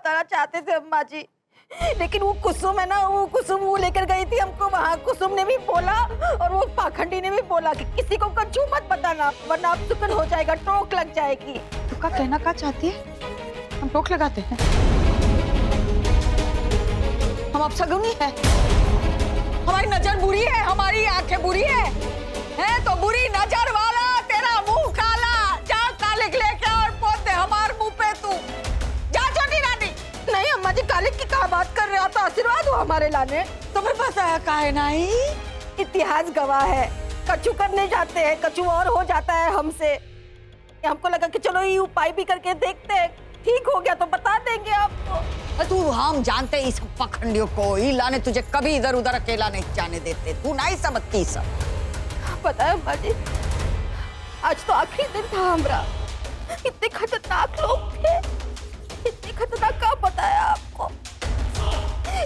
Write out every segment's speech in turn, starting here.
बताना चाहते थे अम्मा जी, लेकिन वो कुसुम है ना, वो कुसुम वो लेकर गई थी हमको वहाँ। कुसुम ने भी बोला और वो पाखंडी ने भी बोला कि किसी को कछु मत बताना वरना अपशुकन हो जाएगा, टोक लग जाएगी। तो क्या कहना क्या चाहती है? हम टोक लगाते हैं? हम अपशगुनी है? हमारी नजर बुरी है, हमारी आंखें बुरी है तो बुरी नजर वाला तेरा मुंह काला, जा कालिक लेके और पोत दे हमारे मुंह पे तू। जा छोटी रानी। नहीं अम्मा जी, कालिक की क्या बात कर रहे हो? तो आशीर्वाद हो हमारे लाने। तुम्हें पता है काहे नहीं? इतिहास गवाह है, कछु करने जाते हैं कछु और हो जाता है हमसे। हमको लगा कि चलो ये उपाय भी करके देखते हैं, ठीक हो गया तो बता देंगे आपको। तू हम जानते इस पखंडियों को, ही लाने तुझे कभी इधर उधर अकेला नहीं जाने देते, तू नहीं समझती सब। पता है अम्मा जी, आज तो आखिरी दिन था हमारा। इतने खतरनाक लोग थे, इतने खतरनाक क्या बताया आपको।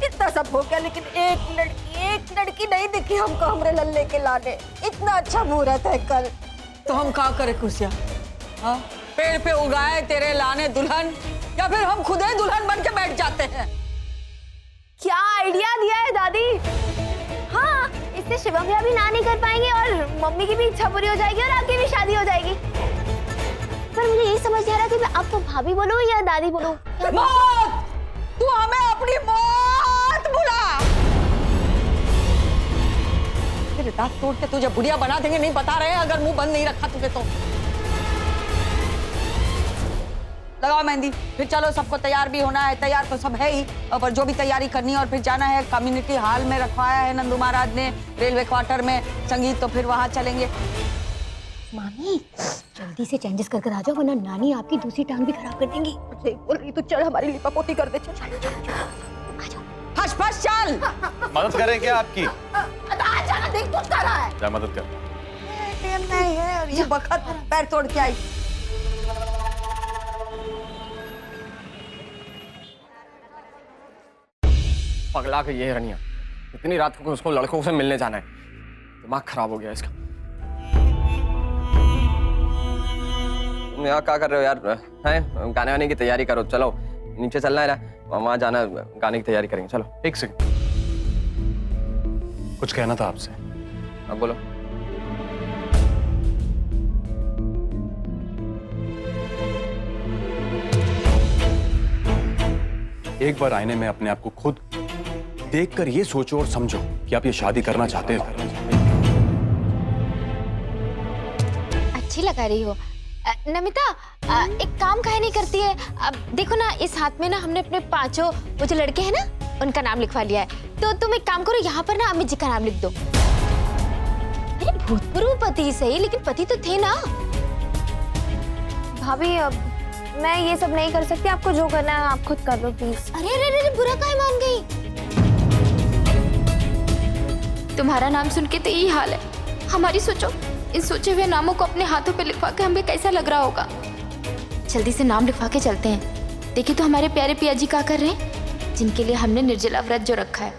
इतना सब हो गया लेकिन एक लड़की नहीं दिखी हमको हमरे लल्ले के लाने। इतना अच्छा मुहूर्त है कल। तो हम क्या करें कुर्सिया? हाँ, पेड़ पे उगाए तेरे लाने दुल्हन, या फिर हम खुद ही दुल्हन बन के बैठ जाते हैं? क्या आइडिया दिया है दादी। हाँ, इससे शिवम भैया भी ना नहीं कर पाएंगे और मम्मी की भी इच्छा पूरी हो जाएगी और आपकी भी शादी हो जाएगी। पर मुझे ये समझ नहीं आ रहा कि मैं आपको भाभी बोलूं या दादी बोलूं। मौत! तू हमें अपनी मौत बुला। तेरे दांत तोड़ के तुझे बुढ़िया बना देंगे, नहीं बता रहे अगर मुंह बंद नहीं रखा तुझे तो। लगाओ मेहंदी, फिर चलो, सबको तैयार भी होना है। तैयार तो सब है ही, और जो भी तैयारी करनी है। और फिर जाना है कम्युनिटी हॉल में, रखवाया है नंदू महाराज ने रेलवे क्वार्टर में संगीत, तो फिर वहां चलेंगे। मामी जल्दी से चेंजेस करके आ जाओ वरना नानी आपकी दूसरी टांग भी खराब कर देंगी। सही बोल रही, तू चल हमारी लिपापोती कर दे। चल फस फस चल। मदद करें क्या आपकी? जाना देख कुछ कर रहा है। क्या मदद कर? नहीं है, और ये बखत पैर तोड़ के आई। पगला के ये रनिया, इतनी रात को उसको लड़कों से मिलने जाना है, दिमाग खराब हो गया इसका। तुम यहाँ क्या कर रहे हो यार? हैं गाने वाने की तैयारी करो, चलो नीचे चलना है ना, वहाँ जाना, गाने की तैयारी करेंगे। चलो। एक सेकंड, कुछ कहना था आपसे। अब बोलो। एक बार आईने में अपने आप को खुद देखकर ये सोचो और समझो कि आप ये शादी करना चाहते हो। अच्छी लगा रही हो। नमिता, एक काम काहे नहीं करती है? अब देखो ना, इस हाथ में ना हमने अपने पांचों वो जो लड़के हैं ना उनका नाम लिखवा लिया है। तो तुम एक काम करो, यहाँ पर ना अमित जी का नाम लिख दो। अरे भूतपूर्व पति सही, लेकिन पति तो थे ना। भाभी अब मैं ये सब नहीं कर सकती, आपको जो करना है आप खुद कर लो प्लीज। अरे अरे अरे, बुरा काहे मान गई? तुम्हारा नाम सुन के तो यही हाल है हमारी। सोचो, इन सोचे हुए नामों को अपने हाथों पे लिखवा के हमें कैसा लग रहा होगा। जल्दी से नाम लिखवा के चलते हैं। देखिए तो हमारे प्यारे पिया जी क्या कर रहे हैं, जिनके लिए हमने निर्जला व्रत जो रखा है।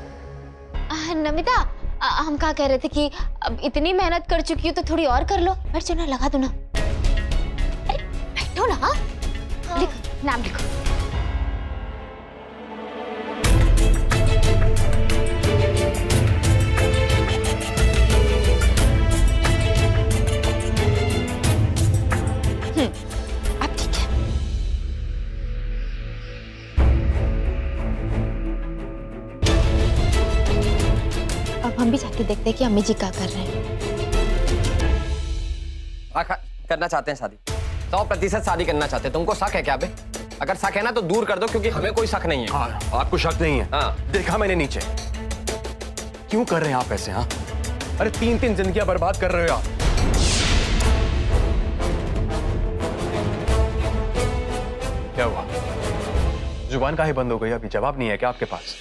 नमिता, हम क्या कह रहे थे कि अब इतनी मेहनत कर चुकी हो तो थोड़ी और कर लो। बैठ जाओ ना, लगा दो ना। अरे बैठो ना। हाँ। लिखो, नाम लिखो। अब ठीक है। अब हम भी जाके देखते हैं कि अम्मी जी क्या कर रहे हैं। करना चाहते हैं शादी, 100% शादी करना चाहते हैं। तुमको शक है क्या बे? अगर शक है ना तो दूर कर दो, क्योंकि हमें कोई शक नहीं है। हाँ, आपको शक नहीं है? हाँ। देखा मैंने नीचे। क्यों कर रहे हैं आप ऐसे? हाँ, अरे 3-3 जिंदगियां बर्बाद कर रहे हो आप। क्या हुआ? जुबान काहे बंद हो गई? अभी जवाब नहीं है क्या आपके पास?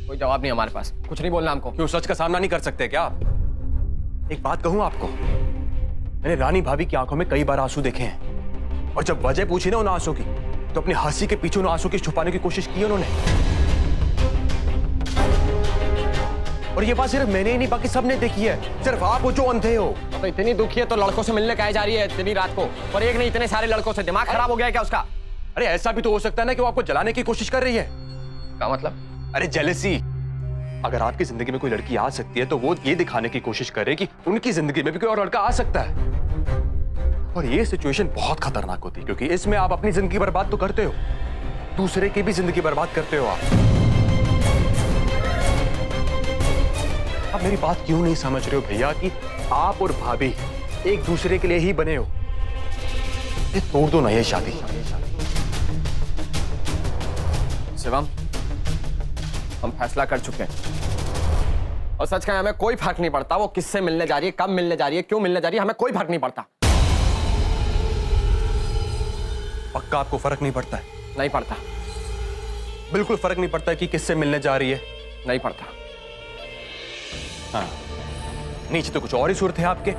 कोई जवाब नहीं हमारे पास, कुछ नहीं बोलना हमको। क्यों, सच का सामना नहीं कर सकते क्या आप? एक बात कहूं आपको, मैंने रानी भाभी की आंखों में कई बार आंसू देखे हैं, और जब वजह पूछी ना उन आंसू की, तो अपनी हंसी के पीछे उन आंसू की छुपाने की कोशिश की उन्होंने। और ये बात सिर्फ मैंने ही नहीं, बाकी सबने देखी है। सिर्फ आप हो जो अंधे हो। तो इतनी दुखी है तो लड़कों से मिलने काहे जा रही है इतनी रात को? और एक नहीं, इतने सारे लड़कों से। दिमाग खराब हो गया है क्या उसका? अरे ऐसा भी तो हो सकता है ना कि वो आपको जलाने की कोशिश कर रही है। क्या मतलब? अरे जेलसी। अगर आपकी जिंदगी में कोई लड़की आ सकती है तो वो ये दिखाने की कोशिश करे कि उनकी जिंदगी में भी कोई और लड़का आ सकता है। और ये सिचुएशन बहुत खतरनाक होती है क्योंकि इसमें आप अपनी जिंदगी बर्बाद तो करते हो, दूसरे की भी जिंदगी बर्बाद करते हो आप। मेरी बात क्यों नहीं समझ रहे हो भैया कि आप और भाभी एक दूसरे के लिए ही बने हो? ये तोड़ दो ना ये शादी। शिवम, हम फैसला कर चुके हैं और सच कहें हमें कोई फर्क नहीं पड़ता वो किससे मिलने जा रही है, कब मिलने जा रही है, क्यों मिलने जा रही है, हमें कोई फर्क नहीं पड़ता। पक्का आपको फर्क नहीं पड़ता है? नहीं पड़ता। बिल्कुल फर्क नहीं पड़ता कि किससे मिलने जा रही है? नहीं पड़ता। हाँ, नीचे तो कुछ और ही सूरत है आपके,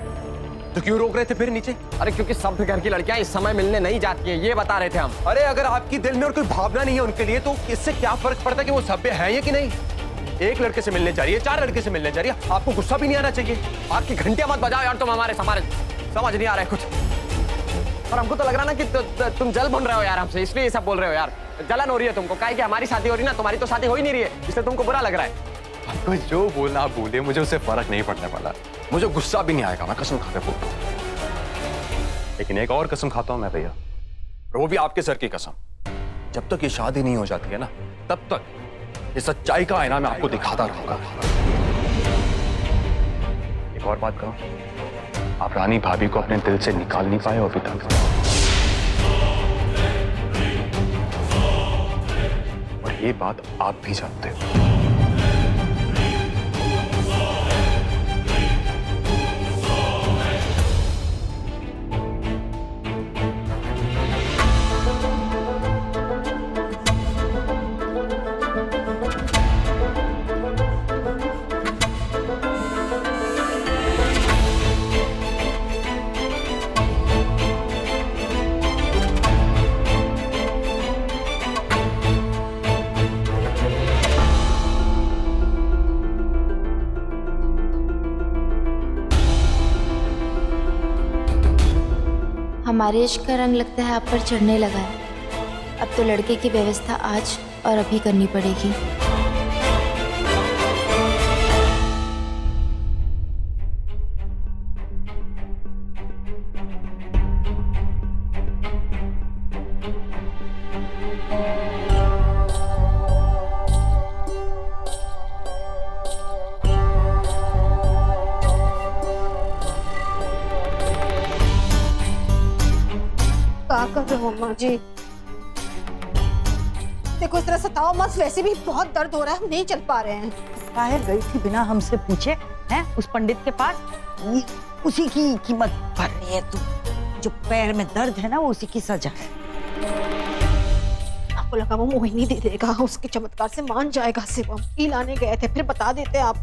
तो क्यों रोक रहे थे फिर नीचे? अरे क्योंकि सब घर की लड़कियां इस समय मिलने नहीं जाती हैं, ये बता रहे थे हम। अरे अगर आपकी दिल में और कोई भावना नहीं है उनके लिए तो इससे क्या फर्क पड़ता है कि वो सभ्य है या कि नहीं? एक लड़के से मिलने जा रही है, 4 लड़के से मिलने जा रही है, आपको गुस्सा भी नहीं आना चाहिए। आपकी घंटियां मत बजाओ यार, तुम हमारे समझ नहीं आ रहा है कुछ। और हमको तो लग रहा ना कि तुम जल भुन रहे हो यार हमसे, इसलिए ये सब बोल रहे हो यार। जलन हो रही है तुमको, काहे कि हमारी शादी हो रही है ना, तुम्हारी तो शादी हो ही नहीं रही है, इसलिए तुमको बुरा लग रहा है। आपको जो बोलना आप बोलिए, मुझे उससे फर्क नहीं पड़ने वाला, मुझे गुस्सा भी नहीं आएगा, मैं कसम खा के बोलता हूं। लेकिन एक और कसम खाता हूं मैं भैया, और वो भी आपके सर की कसम, जब तक ये शादी नहीं हो जाती है ना तब तक ये सच्चाई का आईना मैं आपको दिखाता रहूंगा। एक और बात कहूं, आप रानी भाभी को अपने दिल से निकाल नहीं पाए हो अभी तक, और ये बात आप भी जानते हो। हमारे इश्क का रंग लगता है आप पर चढ़ने लगा है। अब तो लड़के की व्यवस्था आज और अभी करनी पड़ेगी। क्या कर रहे हो माँ जी? देखो इस तरह सताओ मत, वैसे भी बहुत दर्द हो रहा है, हम नहीं चल पा रहे हैं। काहे गई थी बिना हमसे पूछे हैं उस पंडित के पास? उसी की कीमत भर रही है तू। जो पैर में दर्द है ना वो उसी की सजा है। आपको लगा वो मोहिनी दे देगा, उसके चमत्कार से मान जाएगा। शिवम ई लाने गए थे, फिर बता देते आप।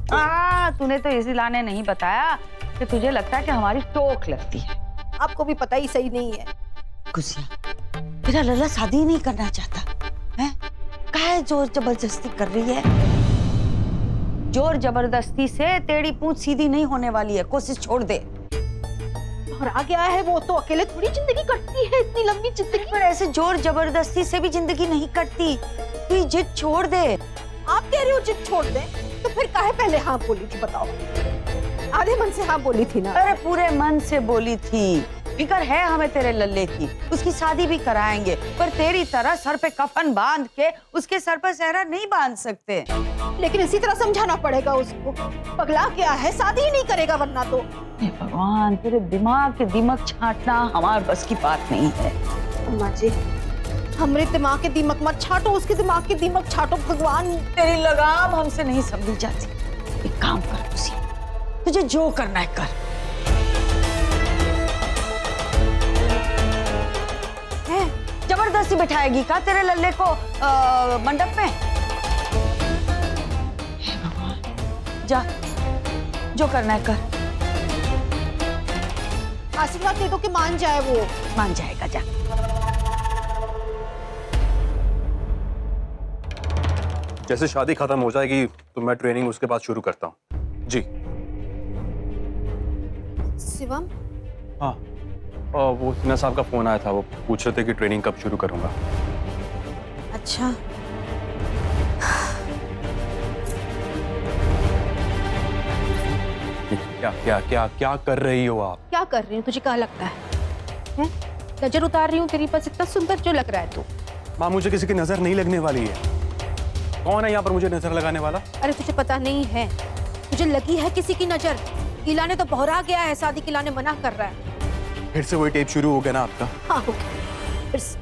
तूने तो इसी लाने नहीं बताया कि तुझे लगता है कि हमारी टोक लगती है। आपको भी पता ही सही नहीं है। गुसिया, तेरा लल्ला शादी ही नहीं करना चाहता है, काहे जोर जबरदस्ती कर रही है? जोर जबरदस्ती से तेरी पूंछ सीधी नहीं होने वाली है, कोशिश छोड़ दे। और आ गया है वो, तो अकेले थोड़ी जिंदगी कटती है, इतनी लंबी जिंदगी। पर ऐसे जोर जबरदस्ती से भी जिंदगी नहीं कटती, तू जिद छोड़ दे। आप कह रहे हो जिद छोड़ दे, तो फिर काहे पहले हाँ बोली थी बताओ? आधे मन से हाँ बोली थी ना? अरे पूरे मन से बोली थी। फिक्र है हमें तेरे लल्ले की, उसकी शादी भी कराएंगे, पर तेरी तरह सर पे कफन बांध के उसके सर पर सेहरा नहीं बांध सकते। लेकिन इसी तरह समझाना पड़ेगा उसको। पगला क्या है, शादी ही नहीं करेगा वरना तो। हे भगवान, तेरे दिमाग के दिमक छांटना हमारे बस की बात नहीं है। अम्मा जी, हमारे दिमाग के दिमक मत छाटो, उसके दिमाग के दिमक छाटो। भगवान, तेरी लगाम हमसे नहीं समझी जाती। एक काम कर उसी, तुझे जो करना है कर। जबरदस्ती बैठाएगी का तेरे लल्ले को मंडप में? हे भगवान, जा जो करना है कर। आशीर्वाद दे दो कि मान जाए वो। मान जाएगा, जा। जैसे शादी खत्म हो जाएगी तो मैं ट्रेनिंग उसके बाद शुरू करता हूँ जी। शिवम, हाँ, वो सिन्हा साहब का फोन आया था, वो पूछ रहे थे कि ट्रेनिंग कब शुरू करूंगा। अच्छा क्या क्या क्या क्या कर रही हो आप? क्या कर रही हूँ? तुझे क्या लगता है? नजर उतार रही हूँ तेरी पर, इतना सुंदर जो लग रहा है तू। माँ, मुझे किसी की नजर नहीं लगने वाली है। कौन है यहाँ पर मुझे नजर लगाने वाला? अरे तुझे पता नहीं है, तुझे लगी है किसी की नजर। इला ने तो बहरा गया है, शादी के लाने मना कर रहा है। फिर से वही टेप शुरू हो गया ना आपका? हाँ हो गया फिर से।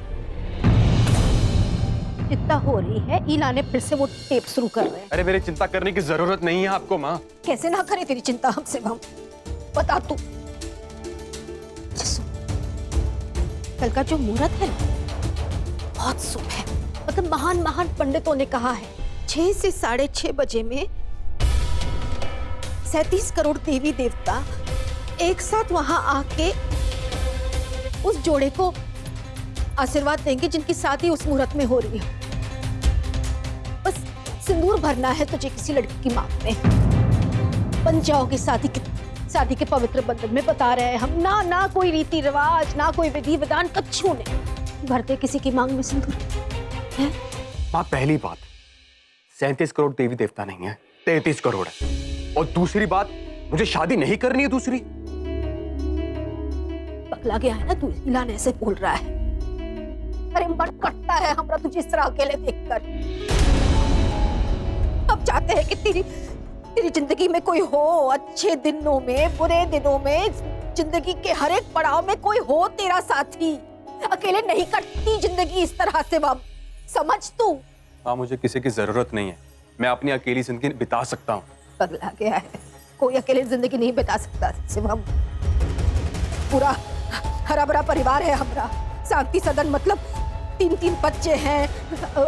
चिंता हो रही है, इला ने फिर से वो टेप शुरू कर रहे हैं। अरे मेरी चिंता करने की जरूरत नहीं है आपको माँ। कैसे ना करे तेरी चिंता हमसे हम, बता तू। अच्छा सुन, कल का जो मुहूर्त है बहुत शुभ है। मतलब महान महान पंडितों ने कहा है 6 से 6:30 बजे में 37 करोड़ देवी देवता एक साथ वहां आके उस जोड़े को आशीर्वाद देंगे जिनकी शादी उस मुहूर्त में हो रही है। बस सिंदूर भरना है तुझे किसी लड़की की मांग में, बन जाओगे शादी के पवित्र बंधन में। बता रहे हैं हम, ना कोई रीति रिवाज, ना कोई विधि विधान, कच्छू ने भरते किसी की मांग में सिंदूर है। माँ, पहली बात 37 करोड़ देवी देवता नहीं है, 33 करोड़ है। और दूसरी बात, मुझे शादी नहीं करनी है। दूसरी, पकला गया है ना तू, इला ने ऐसे बोल रहा है। अरे मन कटता है हमरा तुझे इस तरह अकेले देखकर। अब चाहते हैं कि तेरी जिंदगी में कोई हो, अच्छे दिनों में, बुरे दिनों में, जिंदगी के हर एक पड़ाव में कोई हो तेरा साथी। अकेले नहीं कटती जिंदगी इस तरह से बाब, समझ तू। माँ, मुझे किसी की जरूरत नहीं है, मैं अपनी अकेली जिंदगी बिता सकता हूँ। पगला गया है, कोई अकेले जिंदगी नहीं बिता सकता शिवम। पूरा हरा भरा परिवार है हमारा, शांति सदन, मतलब 3 बच्चे हैं,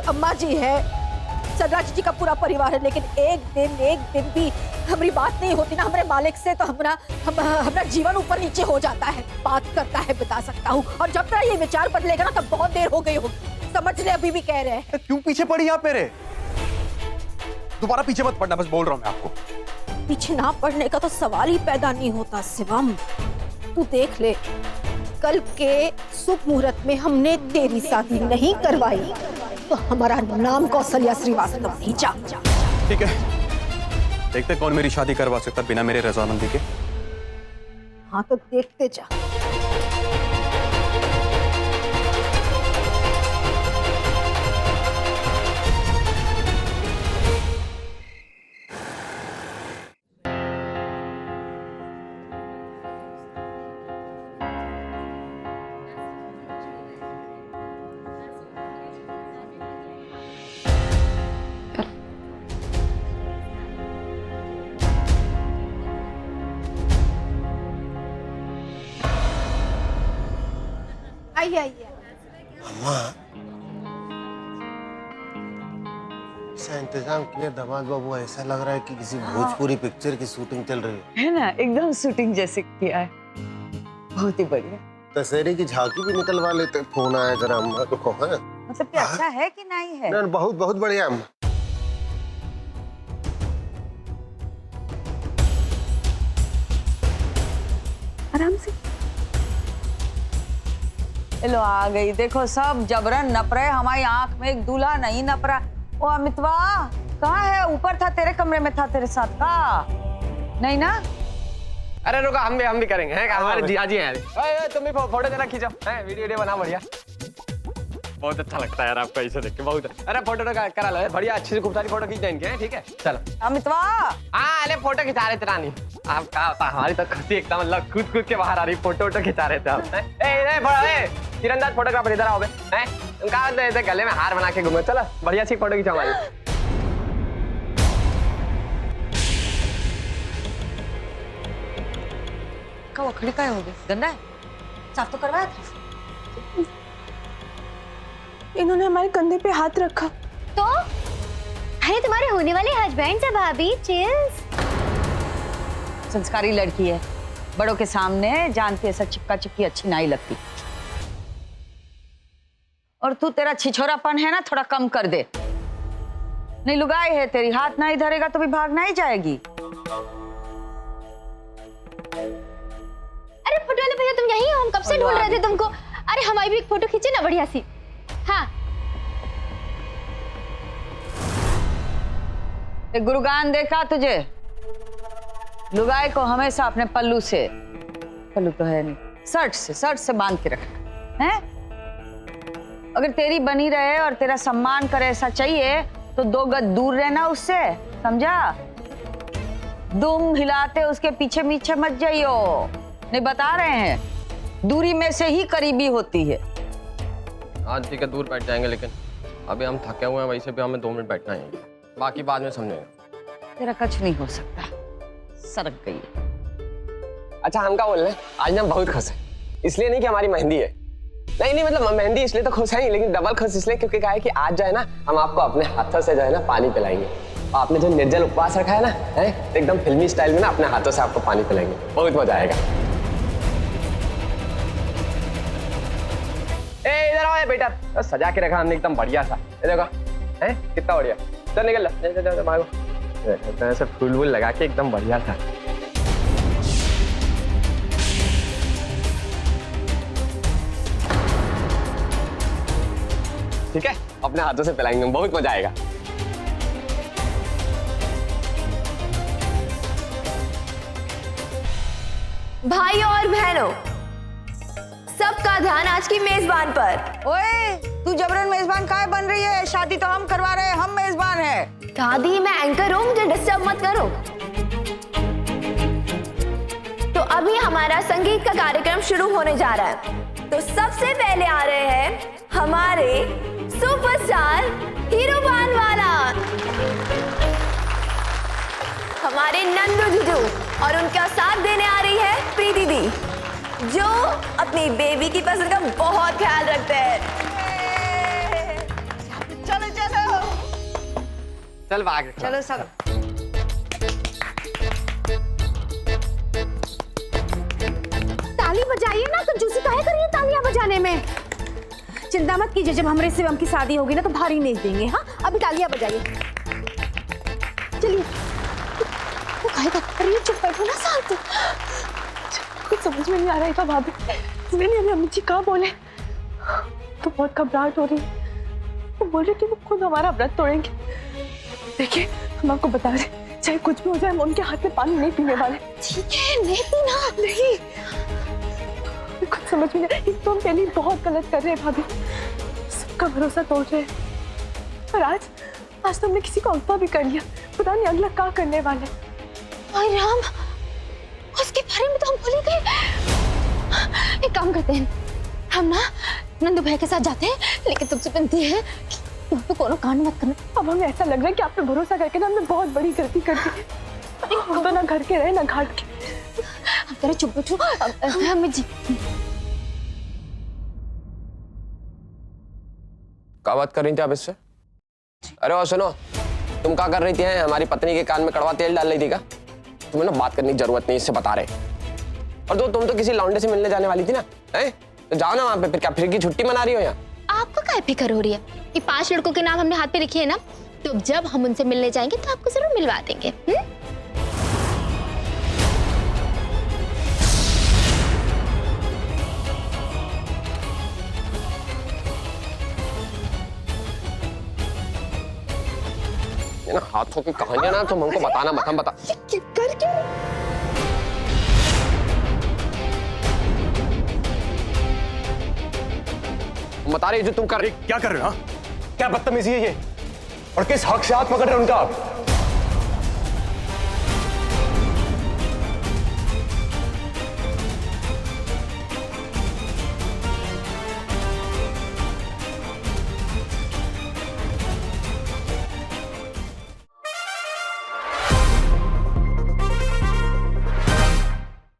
अम्मा जी है, सदराज जी का पूरा परिवार है। लेकिन एक दिन भी हमारी बात नहीं होती ना हमारे मालिक से, तो हमारा जीवन ऊपर नीचे हो जाता है। बात करता है बता सकता हूँ, और जब तक ये विचार बदलेगा ना तब बहुत देर हो गई होगी। समझ ले, अभी भी कह रहे हैं। क्यों पीछे पड़ी आप मेरे? दोबारा पीछे मत पड़ना, बस बोल रहा हूँ मैं आपको। पीछे ना पड़ने का तो सवाल ही पैदा नहीं होता शिवम। तू देख ले, कल के शुभ मुहूर्त में हमने तेरी शादी नहीं करवाई तो हमारा नाम कौशल्या श्रीवास्तव नहीं जा। ठीक है, देखते कौन मेरी शादी करवा सकता बिना मेरे रजामंदी के। हाँ तो देखते जा। आइए। अम्मा, ऐसा इंतजाम किया दामाद बाबू, ऐसा लग रहा है कि किसी भोजपुरी पिक्चर की शूटिंग चल रही है ना, एकदम शूटिंग जैसे किया है, बहुत ही बढ़िया। दशहरे की झांकी भी निकलवा लेते। फोन आया जरा अम्मा को है। मतलब कि अच्छा है कि नहीं है? ना, बहुत बहुत बढ़िया अम्मा। आराम से। लो आ गई, देखो सब जबरन नप रहे, हमारी आंख में एक दूल्हा नहीं नप रहा। ओ अमितवा कहाँ है? ऊपर था, तेरे कमरे में था तेरे साथ का, नहीं ना? अरे रुको, हम भी करेंगे, है हमारे जिया जी हैं। तुम भी फोटो जरा खींचो, वीडियो बना बढ़िया। बहुत अच्छा लगता है यार आपको ऐसे देख के, बहुत। अरे फोटो करा लो बढ़िया, अच्छी से खूब सारी फोटो खींच देंगे, ठीक है? चलो अमितवा। हाँ, अरे फोटो खिंचा रहे थे रानी। आप क्या होता, हमारी तो खुशी एकदम मतलब कूद के बाहर आ रही, फोटो खिंचा रहे थे आप। तीरंदाज फोटोग्राफर इधर आओगे, हैं? तुम कहा गले में हार बना के घूमो, चलो बढ़िया सी फोटो खिंचा हमारी। क्या खड़ी का हो गई? गंदा है, साफ तो करवाया था। इन्होंने हमारे कंधे पे हाथ रखा तो अरे तुम्हारे होने वाले हस्बैंड से भाभी, चिल्स। संस्कारी लड़की है, बड़ों के सामने जानती है ऐसा चिपका चिपकी अच्छी नहीं लगती। और तू, तेरा छिछोरापन है ना, थोड़ा कम कर दे। नहीं लुगाई है तेरी, हाथ नहीं धरेगा तो भी भाग नहीं जाएगी। अरे फोटो वाले भैया तुम यहीं हो? हम कब से ढूंढ रहे थे तुमको। अरे हमारी भी एक फोटो खींचे ना बढ़िया सी। हाँ एक गुरुगान देखा तुझे? लुगाई को हमेशा अपने पल्लू से, पल्लू तो है नहीं, शर्ट से बांध के रखना है। अगर तेरी बनी रहे और तेरा सम्मान करे ऐसा चाहिए तो 2 गज दूर रहना उससे, समझा? दुम हिलाते उसके पीछे पीछे मत जाइयो, नहीं बता रहे हैं, दूरी में से ही करीबी होती है। आज ठीक है, दूर बैठ जाएंगे, लेकिन अभी हम थके हुए हैं, वैसे भी हमें 2 मिनट बैठना है, बाकी बाद में समझेंगे। तेरा कुछ नहीं हो सकता, सरक गई। अच्छा, हम क्या बोल रहे हैं, आज हम बहुत खुश हैं, इसलिए नहीं कि हमारी मेहंदी है, नहीं मतलब मेहंदी इसलिए तो खुश है, लेकिन डबल खुश इसलिए क्योंकि कहा है कि आज जो है ना हम आपको अपने हाथों से जो है ना पानी पिलाएंगे। आपने जो निर्जल उपवास रखा है ना, एकदम फिल्मी स्टाइल में ना अपने हाथों से आपको पानी पिलाएंगे, बहुत मजा आएगा। ए इधर आओ बेटा, सजा के रखा हमने एकदम बढ़िया सा, ये देखो है कितना बढ़िया। चल निकल लो, ऐसे फूल वूल लगा के एकदम बढ़िया था। ठीक है, अपने हाथों से पिलाएंगे, बहुत मजा आएगा। भाइयों और बहनों, सबका ध्यान आज की मेजबान पर। ओए, तू जबरन मेजबान काहे बन रही है? शादी तो हम करवा रहे हैं, हम मेजबान हैं। दादी, मैं एंकर हूँ, मुझे डिस्टर्ब मत करो। तो अभी हमारा संगीत का कार्यक्रम शुरू होने जा रहा है। तो सबसे पहले आ रहे हैं हमारे सुपरस्टार हीरो बानवाला, हमारे नंदू जीजू, और उनका साथ देने आ रही है प्रीति दी, जो अपनी बेबी की पसंद का बहुत ख्याल रखते हैं। चलो चलो चल भाग, चलो सब। ताली बजाइए ना, कंजूसी काहे करिए तालियां बजाने में। चिंता मत कीजिए, जब हमारे शिवम की शादी होगी ना तो भारी नहीं देंगे। हाँ, अभी तालियां बजाइए, चलिए। वो खाएगा, अरे चुप बैठो ना शांत। कुछ समझ में नहीं आ रहा था भाभी, मैंने अभी अम्मी जी कहाँ बोले तो बहुत घबराहट हो रही है। वो बोल रहे कि वो खुद हमारा व्रत तोड़ेंगे। देखिए, हम आपको बता रहे, चाहे कुछ भी हो जाए, हम उनके हाथ में पानी नहीं पीने वाले। ठीक है, नहीं पीना। नहीं, कुछ समझ में नहीं, एक तो हम पहले बहुत गलत कर रहे हैं भाभी, सबका भरोसा तोड़ रहे हैं। और आज तो हमने किसी को अगवा भी कर लिया, पता नहीं अगला क्या करने वाले। अरे राम, उसके बारे में तो हम भूल ही गए। एक काम करते हैं, हम ना नंदू भाई के साथ जाते हैं, लेकिन तुमसे विनती है कि तुम पे कोनो कांड मत करना। अब हमें ऐसा लग रहा है कि आप पे भरोसा करके ना हमने बहुत बड़ी गलती कर दी। हम तो ना घर के रहे ना घाट के। हम तेरे चुप बैठो, अम्मी जी। क्या बात कर रही थी आप इससे? अरे वो सुनो, तुम क्या कर रही थी? हमारी पत्नी के कान में कड़वा तेल डाल रही थी क्या? तुम्हें ना बात करने की जरूरत नहीं, इससे बता रहे। और तुम तो किसी लौंडे से मिलने जाने वाली थी ना, हैं? तो जाओ ना वहां पे, फिर क्या फिर की छुट्टी मना रही हो यहाँ? आपको क्या फिक्र हो रही है? ये 5 लड़कों के नाम हमने हाथ पे लिखे हैं ना, तो जब हम उनसे मिलने जाएंगे तो आपको जरूर मिलवा देंगे। ये ना हाथों की कहानियां ना तुम हमको बताना मत, हम बता। कर क्या? बता रही जो तुम कर रही। क्या कर रहे हो? क्या बदतमीजी है ये? और किस हक से हाथ पकड़ रहे हो उनका आप?